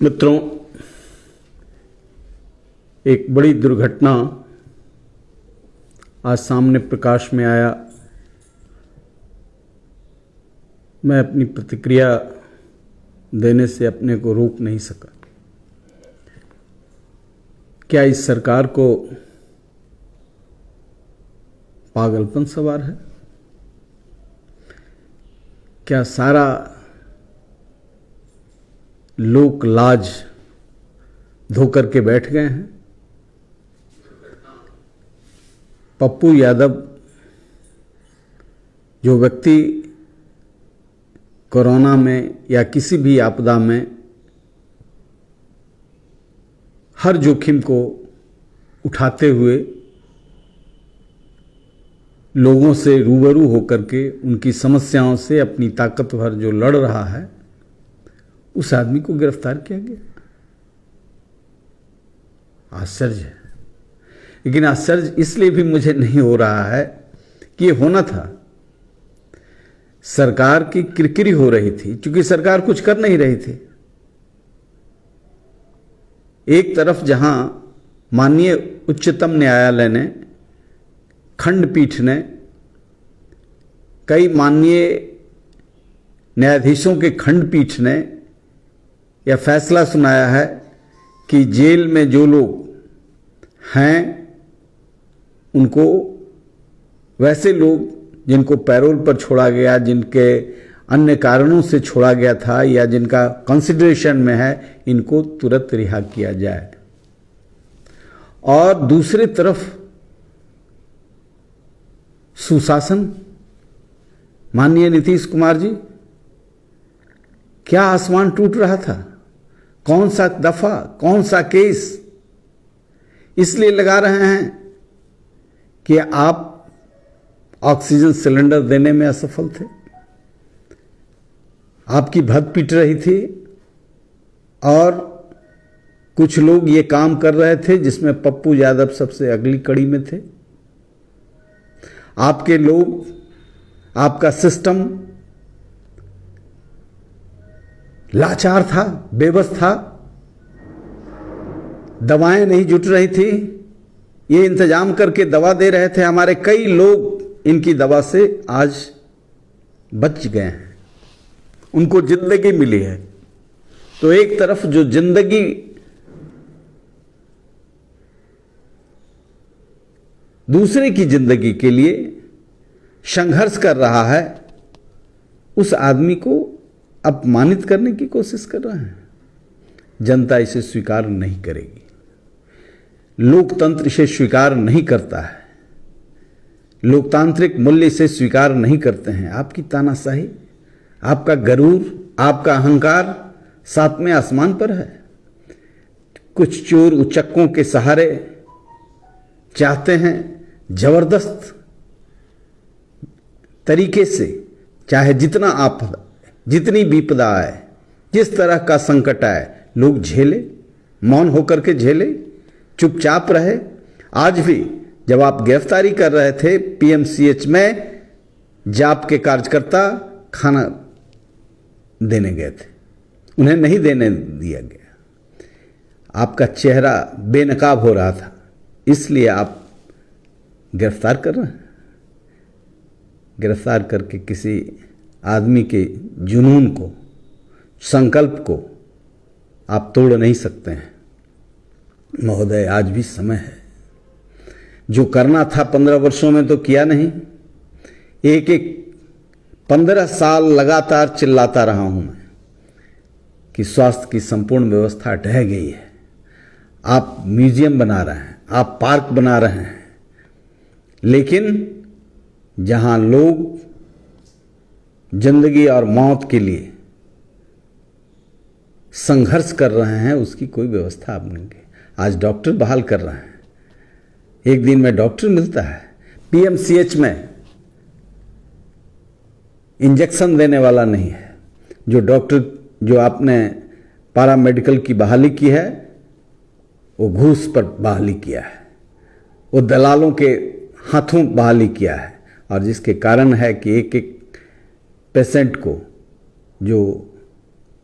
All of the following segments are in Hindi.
मित्रों, एक बड़ी दुर्घटना आज सामने प्रकाश में आया। मैं अपनी प्रतिक्रिया देने से अपने को रोक नहीं सका। क्या इस सरकार को पागलपन सवार है? क्या सारा लोक लाज धो करके बैठ गए हैं? पप्पू यादव जो व्यक्ति कोरोना में या किसी भी आपदा में हर जोखिम को उठाते हुए लोगों से रूबरू होकर के उनकी समस्याओं से अपनी ताकत भर जो लड़ रहा है, उस आदमी को गिरफ्तार किया गया। आश्चर्य है। लेकिन आश्चर्य इसलिए भी मुझे नहीं हो रहा है कि ये होना था। सरकार की किरकिरी हो रही थी, क्योंकि सरकार कुछ कर नहीं रही थी। एक तरफ जहां माननीय उच्चतम न्यायालय ने, खंडपीठ ने, कई माननीय न्यायाधीशों के खंडपीठ ने यह फैसला सुनाया है कि जेल में जो लोग हैं उनको, वैसे लोग जिनको पैरोल पर छोड़ा गया, जिनके अन्य कारणों से छोड़ा गया था या जिनका कंसिडरेशन में है, इनको तुरंत रिहा किया जाए। और दूसरी तरफ सुशासन, माननीय नीतीश कुमार जी, क्या आसमान टूट रहा था? कौन सा दफा, कौन सा केस इसलिए लगा रहे हैं कि आप ऑक्सीजन सिलेंडर देने में असफल थे, आपकी भद पीट रही थी, और कुछ लोग ये काम कर रहे थे जिसमें पप्पू यादव सबसे अगली कड़ी में थे। आपके लोग, आपका सिस्टम लाचार था, बेबस था, दवाएं नहीं जुट रही थी, ये इंतजाम करके दवा दे रहे थे। हमारे कई लोग इनकी दवा से आज बच गए हैं, उनको जिंदगी मिली है। तो एक तरफ जो जिंदगी दूसरे की जिंदगी के लिए संघर्ष कर रहा है, उस आदमी को अपमानित करने की कोशिश कर रहे हैं। जनता इसे स्वीकार नहीं करेगी, लोकतंत्र इसे स्वीकार नहीं करता है, लोकतांत्रिक मूल्य इसे स्वीकार नहीं करते हैं। आपकी तानाशाही, आपका गरूर, आपका अहंकार सातवें आसमान पर है। कुछ चोर उचक्कों के सहारे चाहते हैं जबरदस्त तरीके से, चाहे जितना आपदा, जितनी विपदा आए, जिस तरह का संकट आए, लोग झेले, मौन होकर के झेले, चुपचाप रहे। आज भी जब आप गिरफ्तारी कर रहे थे पीएमसीएच में, जाप के कार्यकर्ता खाना देने गए थे, उन्हें नहीं देने दिया गया। आपका चेहरा बेनकाब हो रहा था, इसलिए आप गिरफ्तार कर रहे हैं। गिरफ्तार करके किसी आदमी के जुनून को, संकल्प को आप तोड़ नहीं सकते हैं। महोदय, आज भी समय है। जो करना था 15 वर्षों में तो किया नहीं। एक 15 साल लगातार चिल्लाता रहा हूं मैं कि स्वास्थ्य की संपूर्ण व्यवस्था ढह गई है। आप म्यूजियम बना रहे हैं, आप पार्क बना रहे हैं, लेकिन जहां लोग जिंदगी और मौत के लिए संघर्ष कर रहे हैं, उसकी कोई व्यवस्था आप नहीं की। आज डॉक्टर बहाल कर रहे हैं, एक दिन में डॉक्टर मिलता है। पीएमसीएच में इंजेक्शन देने वाला नहीं है। जो डॉक्टर, जो आपने पैरामेडिकल की बहाली की है, वो घूस पर बहाली किया है, वो दलालों के हाथों बहाली किया है, और जिसके कारण है कि एक पेशेंट को जो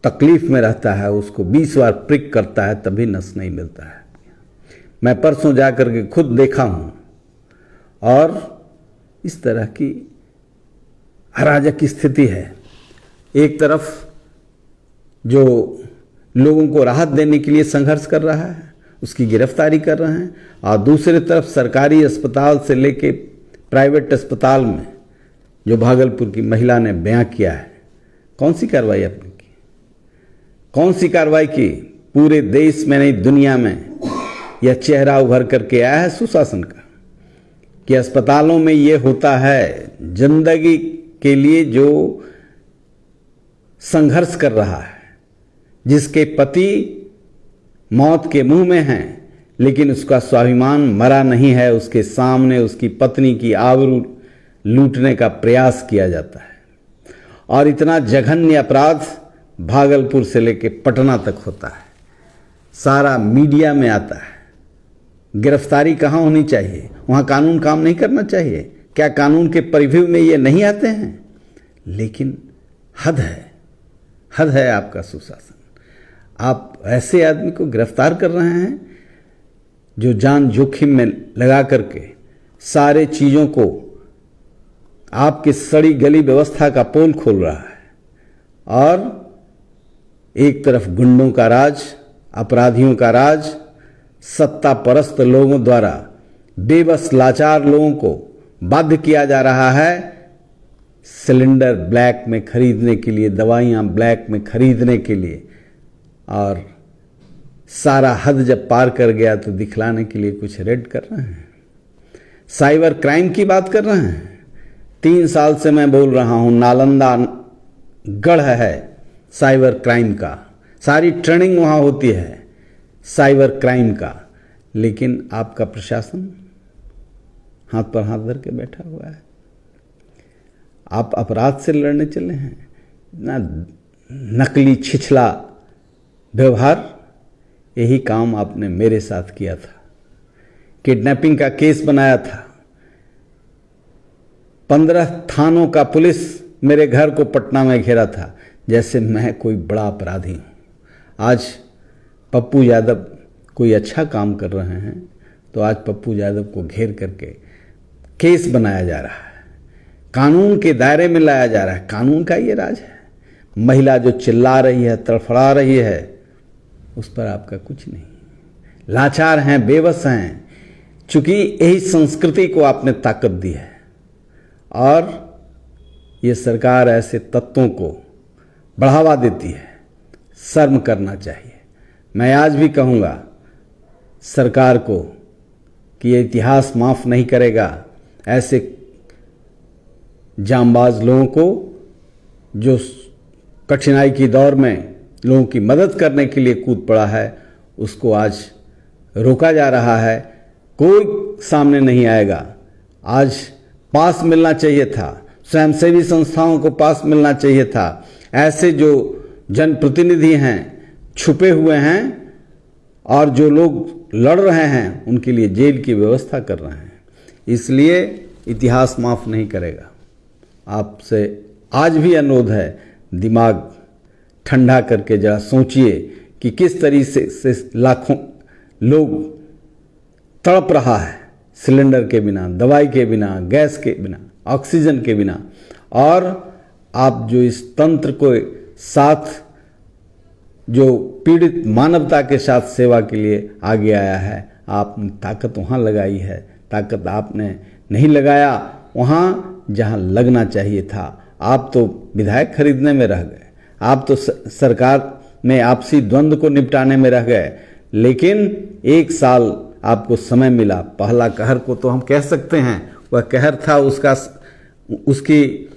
तकलीफ में रहता है उसको 20 बार प्रिक करता है तभी नस नहीं मिलता है। मैं परसों जा कर के खुद देखा हूँ और इस तरह की अराजक की स्थिति है। एक तरफ जो लोगों को राहत देने के लिए संघर्ष कर रहा है उसकी गिरफ्तारी कर रहे हैं, और दूसरी तरफ सरकारी अस्पताल से लेके प्राइवेट अस्पताल में जो भागलपुर की महिला ने बयां किया है, कौन सी कार्रवाई आपने की? कौन सी कार्रवाई की? पूरे देश में नहीं दुनिया में यह चेहरा उभर करके आया है सुशासन का कि अस्पतालों में ये होता है। जिंदगी के लिए जो संघर्ष कर रहा है, जिसके पति मौत के मुंह में हैं लेकिन उसका स्वाभिमान मरा नहीं है, उसके सामने उसकी पत्नी की आबरू लूटने का प्रयास किया जाता है। और इतना जघन्य अपराध भागलपुर से लेकर पटना तक होता है, सारा मीडिया में आता है। गिरफ्तारी कहाँ होनी चाहिए? वहाँ कानून काम नहीं करना चाहिए? क्या कानून के परिव्यू में ये नहीं आते हैं? लेकिन हद है आपका सुशासन। आप ऐसे आदमी को गिरफ्तार कर रहे हैं जो जान जोखिम में लगा करके सारे चीज़ों को आपकी सड़ी गली व्यवस्था का पोल खोल रहा है, और एक तरफ गुंडों का राज, अपराधियों का राज, सत्ता परस्त लोगों द्वारा बेबस लाचार लोगों को बाध्य किया जा रहा है सिलेंडर ब्लैक में खरीदने के लिए, दवाइयाँ ब्लैक में खरीदने के लिए, और सारा हद जब पार कर गया तो दिखलाने के लिए कुछ रेड कर रहे हैं। साइबर क्राइम की बात कर रहे हैं। 3 साल से मैं बोल रहा हूँ नालंदा गढ़ है साइबर क्राइम का, सारी ट्रेनिंग वहाँ होती है साइबर क्राइम का, लेकिन आपका प्रशासन हाथ पर हाथ धर के बैठा हुआ है। आप अपराध से लड़ने चले हैं ना, नकली छिछला व्यवहार। यही काम आपने मेरे साथ किया था, किडनैपिंग का केस बनाया था, 15 थानों का पुलिस मेरे घर को पटना में घेरा था जैसे मैं कोई बड़ा अपराधी हूँ। आज पप्पू यादव कोई अच्छा काम कर रहे हैं तो आज पप्पू यादव को घेर करके केस बनाया जा रहा है, कानून के दायरे में लाया जा रहा है। कानून का ये राज है। महिला जो चिल्ला रही है, तड़फड़ा रही है, उस पर आपका कुछ नहीं। लाचार हैं, बेबस हैं, चूंकि यही संस्कृति को आपने ताकत दी है, और ये सरकार ऐसे तत्वों को बढ़ावा देती है। शर्म करना चाहिए। मैं आज भी कहूँगा सरकार को कि ये इतिहास माफ़ नहीं करेगा ऐसे जांबाज लोगों को जो कठिनाई की दौर में लोगों की मदद करने के लिए कूद पड़ा है। उसको आज रोका जा रहा है, कोई सामने नहीं आएगा। आज पास मिलना चाहिए था, स्वयंसेवी संस्थाओं को पास मिलना चाहिए था। ऐसे जो जनप्रतिनिधि हैं, छुपे हुए हैं, और जो लोग लड़ रहे हैं उनके लिए जेल की व्यवस्था कर रहे हैं। इसलिए इतिहास माफ़ नहीं करेगा। आपसे आज भी अनुरोध है, दिमाग ठंडा करके जरा सोचिए कि किस तरीके से लाखों लोग तड़प रहा है सिलेंडर के बिना, दवाई के बिना, गैस के बिना, ऑक्सीजन के बिना, और आप जो इस तंत्र को साथ जो पीड़ित मानवता के साथ सेवा के लिए आगे आया है, आपने ताकत वहाँ लगाई है। ताकत आपने नहीं लगाया वहाँ जहाँ लगना चाहिए था। आप तो विधायक खरीदने में रह गए, आप तो सरकार में आपसी द्वंद्व को निपटाने में रह गए। लेकिन 1 साल आपको समय मिला। पहला कहर को तो हम कह सकते हैं, वह कहर था, उसकी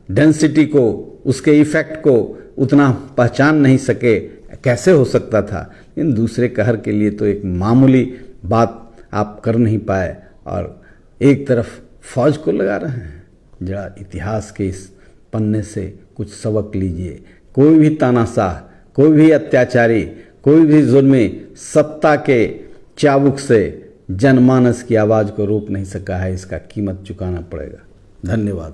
डेंसिटी को, उसके इफेक्ट को उतना पहचान नहीं सके, कैसे हो सकता था। इन दूसरे कहर के लिए तो एक मामूली बात आप कर नहीं पाए, और एक तरफ फौज को लगा रहे हैं। जरा इतिहास के इस पन्ने से कुछ सबक लीजिए। कोई भी तानाशाह, कोई भी अत्याचारी, कोई भी जुल्मी सत्ता के चाबुक से जनमानस की आवाज़ को रोक नहीं सका है। इसका कीमत चुकाना पड़ेगा। धन्यवाद।